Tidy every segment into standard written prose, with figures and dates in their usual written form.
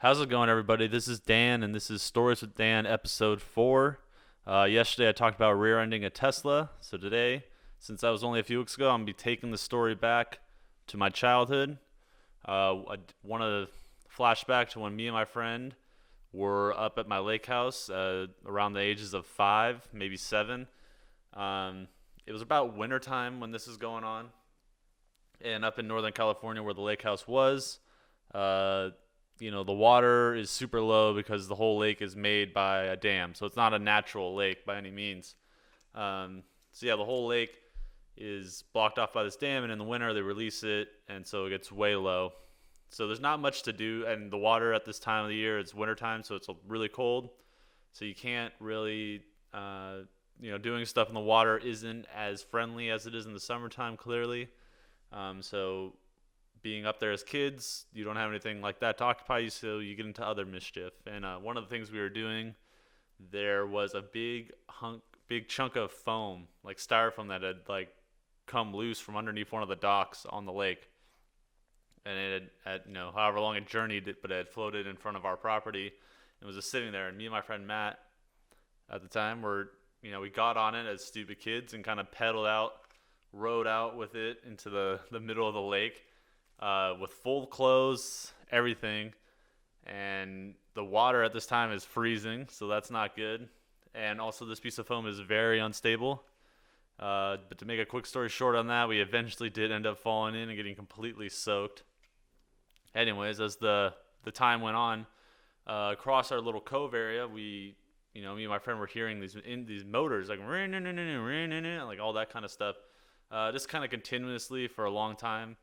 How's it going, everybody? This is Dan, and this is Stories with Dan, episode 4. Yesterday, I talked about rear-ending a Tesla. So today, since that was only a few weeks ago, I'm going to be taking the story back to my childhood. I want to flashback to when me and my friend were up at my lake house around the ages of 5, maybe 7. It was about wintertime when this is going on. And up in Northern California where the lake house was, uh, the water is super low because the whole lake is made by a dam. So it's not a natural lake by any means. The whole lake is blocked off by this dam, and in the winter they release it, and so it gets way low. So there's not much to do, and the water at this time of the year, it's wintertime, so it's really cold. So you can't really, doing stuff in the water isn't as friendly as it is in the summertime, clearly. So being up there as kids, you don't have anything like that to occupy you, so you get into other mischief. And one of the things we were doing, there was a big chunk of foam, like styrofoam, that had like come loose from underneath one of the docks on the lake, and it had however long it journeyed, but it had floated in front of our property and was just sitting there. And me and my friend Matt, at the time, we got on it as stupid kids and kind of rode out with it into the middle of the lake, with full clothes, everything. And the water at this time is freezing, so that's not good. And also, this piece of foam is very unstable. But to make a quick story short on that, we eventually did end up falling in and getting completely soaked. Anyways, as the time went on, across our little cove area, me and my friend were hearing these motors, like like all that kind of stuff, just kind of continuously for a long time.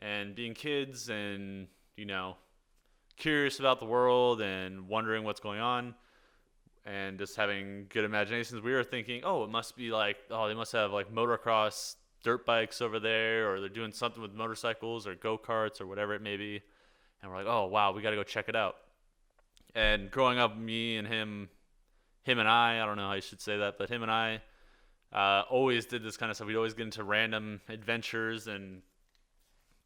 And being kids and, curious about the world and wondering what's going on and just having good imaginations, we were thinking, it must be they must have like motocross dirt bikes over there, or they're doing something with motorcycles or go-karts or whatever it may be. And we're like, oh, wow, we got to go check it out. And growing up, me and him and I don't know how you should say that, but him and I always did this kind of stuff. We'd always get into random adventures and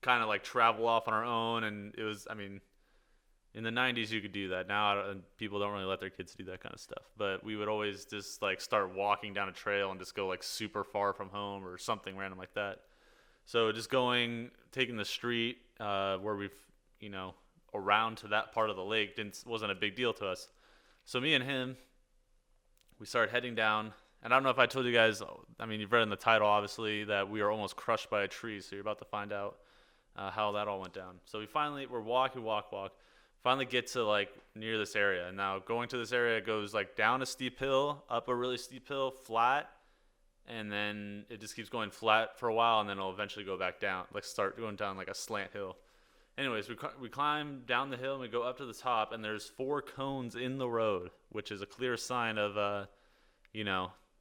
kind of like travel off on our own. And it was, in the 90s you could do that. Now people don't really let their kids do that kind of stuff, but we would always just like start walking down a trail and just go like super far from home or something random like that. So just taking the street where we've around to that part of the lake wasn't a big deal to us. So me and him, we started heading down. And I don't know if I told you guys, you've read in the title obviously that we were almost crushed by a tree, so you're about to find out how that all went down. So we're walking, finally get to like near this area. And now going to this area goes like down a steep hill, up a really steep hill, flat, and then it just keeps going flat for a while, and then it'll eventually go back down, like start going down like a slant hill. Anyways, we climb down the hill and we go up to the top, and there's 4 cones in the road, which is a clear sign of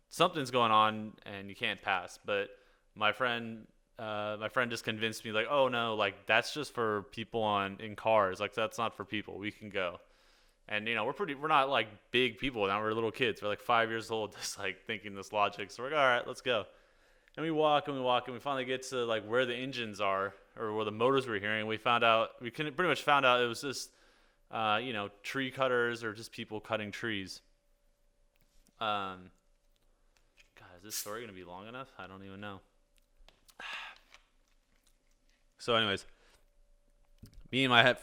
something's going on and you can't pass. But my friend just convinced me, like, oh no, like that's just for people in cars, like that's not for people, we can go. And we're not like big people now, we're little kids, we're like 5 years old, just like thinking this logic. So we're like, all right, let's go. And we walk and we finally get to like where the engines are, or where the motors were hearing. We pretty much found out it was just tree cutters, or just people cutting trees. God, is this story gonna be long enough? I don't even know. So anyways, me and my head,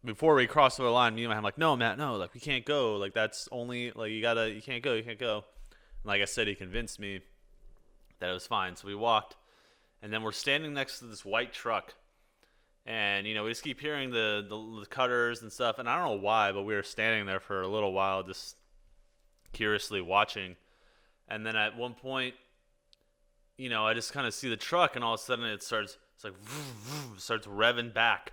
before we crossed over the line, me and my head, I'm like, no, Matt, no, like we can't go. Like that's only, like you can't go. And like I said, he convinced me that it was fine. So we walked, and then we're standing next to this white truck. And, we just keep hearing the cutters and stuff. And I don't know why, but we were standing there for a little while, just curiously watching. And then at one point, I just kind of see the truck, and all of a sudden it's like, starts revving back.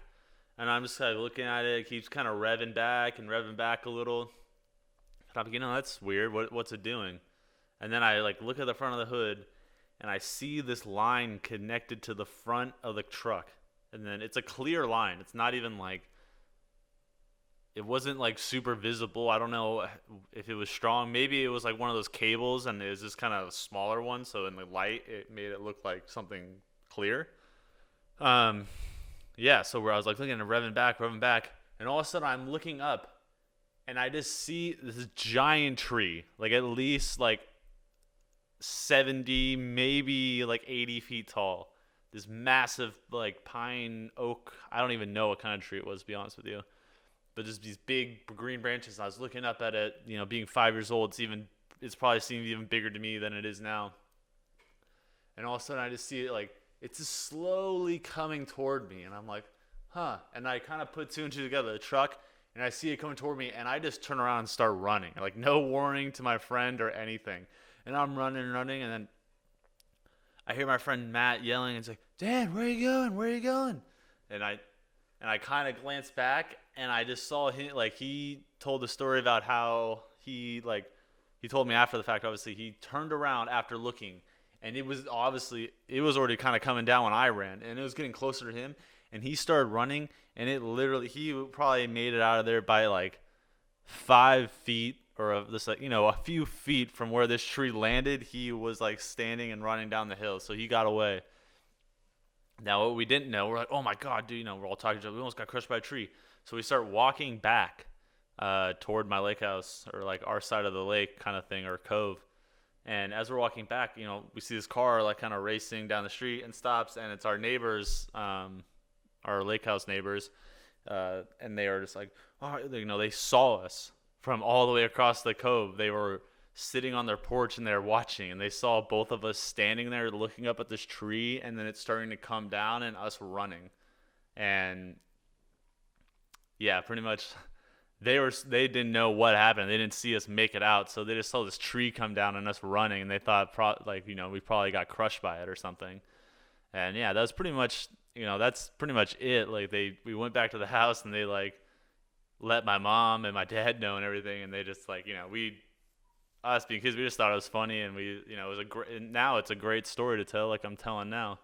And I'm just kind of looking at it. It keeps kind of revving back a little. And I'm like, that's weird. What's it doing? And then I like look at the front of the hood, and I see this line connected to the front of the truck. And then it's a clear line. It's not even like, it wasn't like super visible. I don't know if it was strong. Maybe it was like one of those cables, and it was just kind of a smaller one. So in the light, it made it look like something clear. So where I was like looking at revving back, And all of a sudden I'm looking up and I just see this giant tree, like at least like 70, maybe like 80 feet tall. This massive like pine oak. I don't even know what kind of tree it was, to be honest with you. But just these big green branches. And I was looking up at it, being 5 years old, it's probably seemed even bigger to me than it is now. And all of a sudden I just see it like it's just slowly coming toward me, and I'm like, huh. And I kind of put two and two together, the truck, and I see it coming toward me, and I just turn around and start running, like no warning to my friend or anything. And I'm running, and then I hear my friend Matt yelling, and it's like, "Dad, where are you going? Where are you going?" And I kind of glanced back, and I just saw him, like he told the story about how he told me after the fact. Obviously, he turned around after looking, and it was already kind of coming down when I ran, and it was getting closer to him, and he started running, and he probably made it out of there by like 5 feet or this like a few feet from where this tree landed. He was like standing and running down the hill, so he got away. Now what we didn't know, we're like, oh my god, dude, we're all talking to each other. We almost got crushed by a tree. So we start walking back toward my lake house, or like our side of the lake kind of thing, or cove. And as we're walking back, we see this car like kind of racing down the street and stops, and it's our neighbors, our lake house neighbors, and they are just like, oh, they saw us from all the way across the cove. They were sitting on their porch and they're watching, and they saw both of us standing there looking up at this tree, and then it's starting to come down and us running. And yeah, pretty much they didn't know what happened. They didn't see us make it out, so they just saw this tree come down and us running, and they thought we probably got crushed by it or something. And yeah, that's pretty much it. Like we went back to the house, and they like let my mom and my dad know and everything, and they just like us being kids, we just thought it was funny, and it was now it's a great story to tell, like I'm telling now.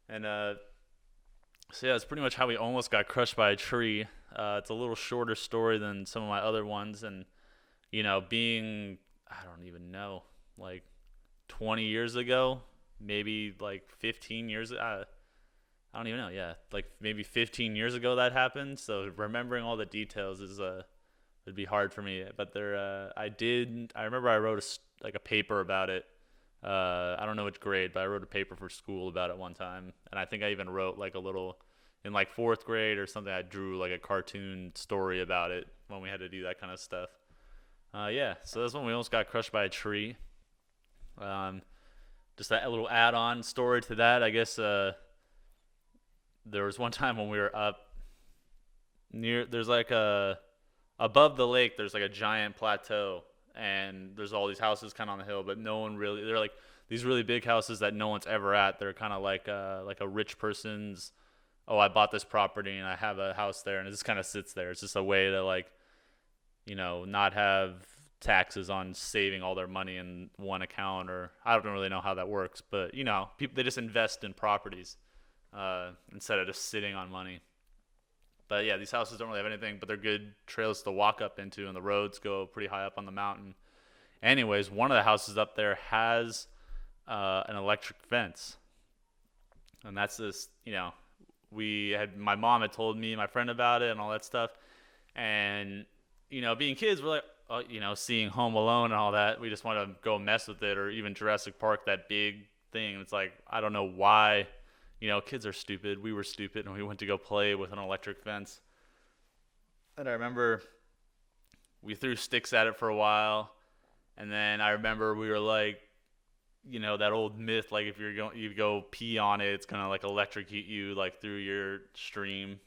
And so yeah, it's pretty much how we almost got crushed by a tree. It's a little shorter story than some of my other ones, and being, I don't even know, like 20 years ago, maybe like 15 years. I don't even know. Yeah, like maybe 15 years ago that happened. So remembering all the details would be hard for me. But I remember I wrote a paper about it. I don't know which grade, but I wrote a paper for school about it one time, and I think I even wrote like a little in like fourth grade or something. I drew like a cartoon story about it when we had to do that kind of stuff. Yeah, so that's when we almost got crushed by a tree. Just a little add-on story to that, I guess. There was one time when we were up there's like above the lake, there's like a giant plateau, and there's all these houses kind of on the hill, but no one really, they're like these really big houses that no one's ever at. They're kind of like a rich person's, oh, I bought this property and I have a house there, and it just kind of sits there. It's just a way to like, not have taxes on saving all their money in one account, or I don't really know how that works, but people, they just invest in properties instead of just sitting on money. But yeah, these houses don't really have anything, but they're good trails to walk up into, and the roads go pretty high up on the mountain. Anyways, one of the houses up there has an electric fence, and that's this. My mom had told me and my friend about it and all that stuff, and being kids, we're like, seeing Home Alone and all that, we just want to go mess with it, or even Jurassic Park, that big thing. It's like, I don't know why. Kids are stupid. We were stupid, and we went to go play with an electric fence. And I remember we threw sticks at it for a while, and then I remember we were like, that old myth, like if you go pee on it, it's gonna like electrocute you like through your stream.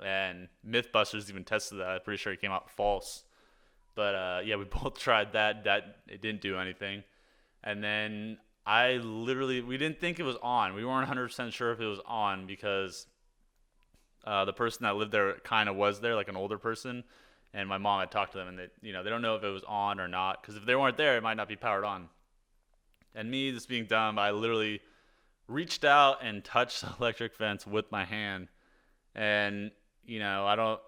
And MythBusters even tested that. I'm pretty sure it came out false. But yeah, we both tried that. That it didn't do anything. And then we didn't think it was on. We weren't 100% sure if it was on, because the person that lived there kind of was there, like an older person, and my mom had talked to them, and they don't know if it was on or not, because if they weren't there, it might not be powered on. And me, just being dumb, I literally reached out and touched the electric fence with my hand, and I don't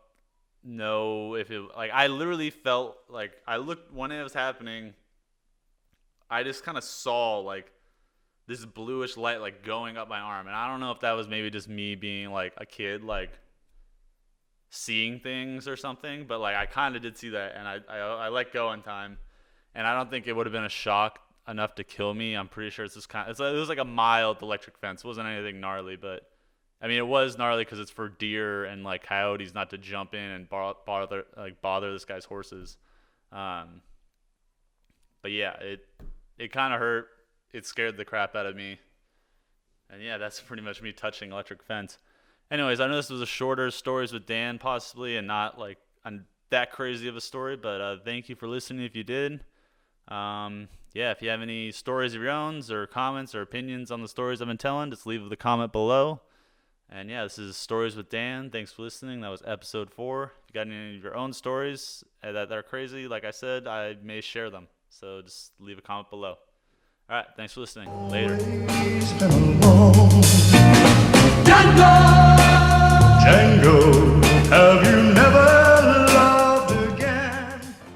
know if it, like, I literally felt like, I looked when it was happening. I just kind of saw like this bluish light like going up my arm, and I don't know if that was maybe just me being like a kid, like seeing things or something, but like I kind of did see that, and I let go in time, and I don't think it would have been a shock enough to kill me. I'm pretty sure it's this kind. It was like a mild electric fence. It wasn't anything gnarly, but I mean it was gnarly because it's for deer and like coyotes not to jump in and bother this guy's horses. Um, but yeah, it kind of hurt. It scared the crap out of me. And yeah, that's pretty much me touching electric fence. Anyways, I know this was a shorter stories with Dan possibly, and not like that crazy of a story, but thank you for listening if you did. Yeah, if you have any stories of your own or comments or opinions on the stories I've been telling, just leave the comment below. And yeah, this is Stories with Dan. Thanks for listening. That was episode 4. If you got any of your own stories that are crazy, like I said, I may share them. So just leave a comment below. All right, thanks for listening. Later.